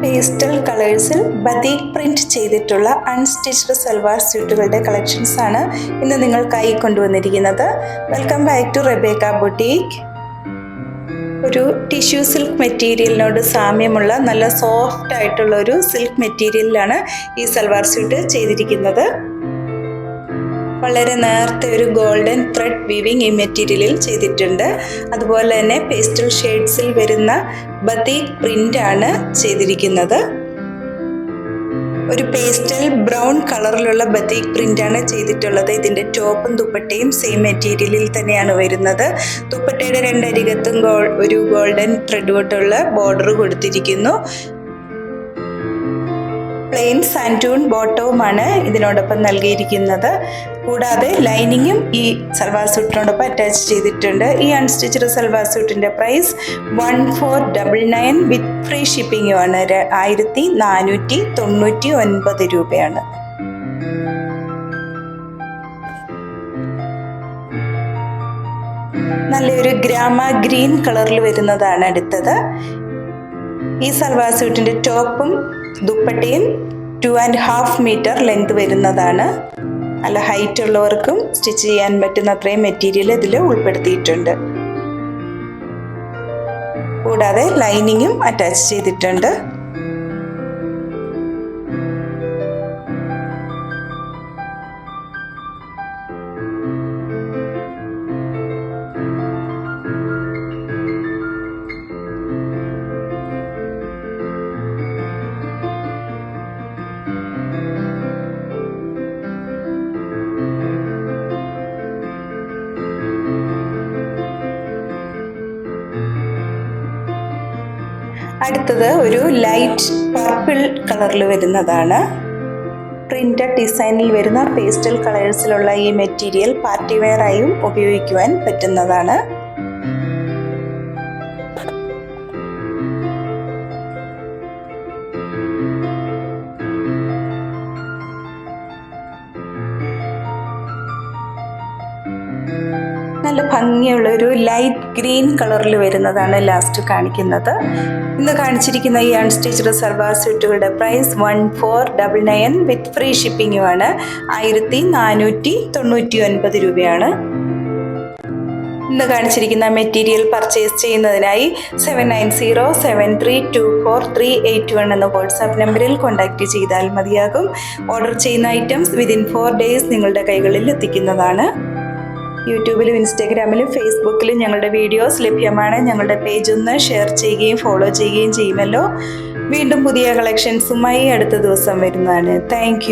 Pastel കളേഴ്സിൽ batik print ചെയ്തിട്ടുള്ള unstitched salwar സ്യൂട്ടുകളുടെ കളക്ഷൻസ് ആണ് ഇന്ന് നിങ്ങൾക്കായി കൊണ്ടുവന്നിരിക്കുന്നത്. Welcome back to Rebecca boutique. ഒരു ടിഷ്യൂ സിൽക്ക് മെറ്റീരിയലിനോട് സാമ്യമുള്ള നല്ല സോഫ്റ്റ് ആയിട്ടുള്ള ഒരു സിൽക്ക് മെറ്റീരിയലിലാണ് ഈ സൽവാർ സ്യൂട്ട് ചെയ്തിരിക്കുന്നത്. വളരെ നേർത്ത ഒരു ഗോൾഡൻ ത്രെഡ് വീവിങ് ഈ മെറ്റീരിയലിൽ ചെയ്തിട്ടുണ്ട്. അതുപോലെ തന്നെ പേസ്റ്റൽ ഷെയ്ഡ്സിൽ വരുന്ന ബതീക് പ്രിന്റ് ആണ് ചെയ്തിരിക്കുന്നത്. ഒരു പേസ്റ്റൽ ബ്രൗൺ കളറിലുള്ള ബതീക് പ്രിന്റ് ആണ് ചെയ്തിട്ടുള്ളത്. ഇതിന്റെ ടോപ്പും ദുപ്പട്ടയും സെയിം മെറ്റീരിയലിൽ തന്നെയാണ് വരുന്നത്. ദുപ്പട്ടയുടെ രണ്ടരികത്തും ഒരു ഗോൾഡൻ ത്രെഡ് കൊണ്ടുള്ള ബോർഡർ കൊടുത്തിരിക്കുന്നു. പ്ലെയിൻ സാൻറ്റൂൺ ബോട്ടവുമാണ് ഇതിനോടൊപ്പം നൽകിയിരിക്കുന്നത്. കൂടാതെ ലൈനിങ്ങും ഈ സൽവാർ സ്യൂട്ടിനോടൊപ്പം അറ്റാച്ച് ചെയ്തിട്ടുണ്ട്. ഈ അൺസ്റ്റിച്ച്ഡ് സൽവാർ സ്യൂട്ടിൻ്റെ പ്രൈസ് 1499 വിത്ത് ഫ്രീ ഷിപ്പിങ്ങുമാണ്. 1499 രൂപയാണ്. നല്ലൊരു ഗ്രാമ ഗ്രീൻ കളറിൽ വരുന്നതാണ് അടുത്തത്. ഈ സൽവാർ സ്യൂട്ടിൻ്റെ ടോപ്പും ദുപ്പട്ടയും 2.5 മീറ്റർ ലെങ്ത് വരുന്നതാണ്. നല്ല ഹൈറ്റ് ഉള്ളവർക്കും സ്റ്റിച്ച് ചെയ്യാൻ പറ്റുന്ന അത്രയും മെറ്റീരിയൽ ഇതിൽ ഉൾപ്പെടുത്തിയിട്ടുണ്ട്. കൂടാതെ ലൈനിങ്ങും അറ്റാച്ച് ചെയ്തിട്ടുണ്ട്. അടുത്തത് ഒരു ലൈറ്റ് പർപ്പിൾ കളറിൽ വരുന്നതാണ്. പ്രിന്റഡ് ഡിസൈനിൽ വരുന്ന പേസ്റ്റൽ കളേഴ്സിലുള്ള ഈ മെറ്റീരിയൽ പാർട്ടി വെയർ ആയും ഉപയോഗിക്കുവാൻ പറ്റുന്നതാണ്. നല്ല ഭംഗിയുള്ള ഒരു ലൈറ്റ് ഗ്രീൻ കളറിൽ വരുന്നതാണ് ലാസ്റ്റ് കാണിക്കുന്നത്. ഇന്ന് കാണിച്ചിരിക്കുന്ന ഈ അൺസ്റ്റിച്ച്ഡ് സൽവാർ സ്യൂട്ടുകളുടെ പ്രൈസ് 1499 വിത്ത് ഫ്രീ ഷിപ്പിങ്ങുമാണ്. 1499 രൂപയാണ്. ഇന്ന് കാണിച്ചിരിക്കുന്ന മെറ്റീരിയൽ പർച്ചേസ് ചെയ്യുന്നതിനായി 7907324381 എന്ന വാട്സാപ്പ് നമ്പറിൽ കോൺടാക്റ്റ് ചെയ്താൽ മതിയാകും. ഓർഡർ ചെയ്യുന്ന ഐറ്റംസ് വിതിൻ 4 days നിങ്ങളുടെ കൈകളിൽ എത്തിക്കുന്നതാണ്. യൂട്യൂബിലും ഇൻസ്റ്റാഗ്രാമിലും ഫേസ്ബുക്കിലും ഞങ്ങളുടെ വീഡിയോസ് ലഭ്യമാണ്. ഞങ്ങളുടെ പേജ് ഒന്ന് ഷെയർ ചെയ്യുകയും ഫോളോ ചെയ്യുകയും ചെയ്യുമല്ലോ. വീണ്ടും പുതിയ കളക്ഷൻസുമായി അടുത്ത ദിവസം വരുന്നതാണ്. താങ്ക്